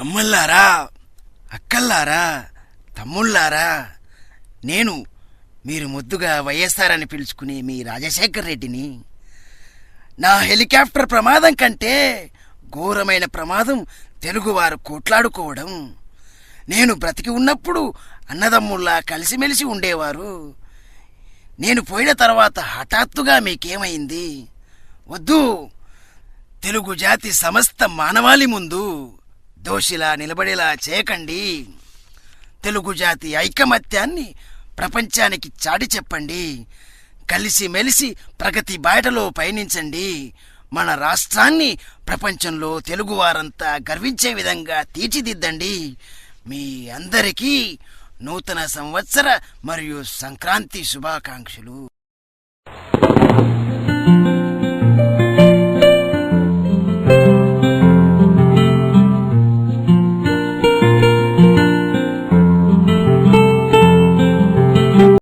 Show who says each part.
Speaker 1: అమ్మల్లారా, అక్కల్లారా, తమ్ముళ్ళారా, నేను మీరు ముద్దుగా వైఎస్ఆర్ అని పిలుచుకునే మీ రాజశేఖర్ రెడ్డిని. నా హెలికాప్టర్ ప్రమాదం కంటే ఘోరమైన ప్రమాదం తెలుగువారు కోట్లాడుకోవడం. నేను బ్రతికి ఉన్నప్పుడు అన్నదమ్ముల్లా కలిసిమెలిసి ఉండేవారు. నేను పోయిన తర్వాత హఠాత్తుగా మీకేమైంది? వద్దు, తెలుగు జాతి సమస్త మానవాళి ముందు దోషిలా నిలబడేలా చేయకండి. తెలుగు జాతి ఐకమత్యాన్ని ప్రపంచానికి చాటి చెప్పండి. కలిసిమెలిసి ప్రగతి బాటలో పయనించండి. మన రాష్ట్రాన్ని ప్రపంచంలో తెలుగువారంతా గర్వించే విధంగా తీర్చిదిద్దండి. మీ అందరికీ నూతన సంవత్సర మరియు సంక్రాంతి శుభాకాంక్షలు.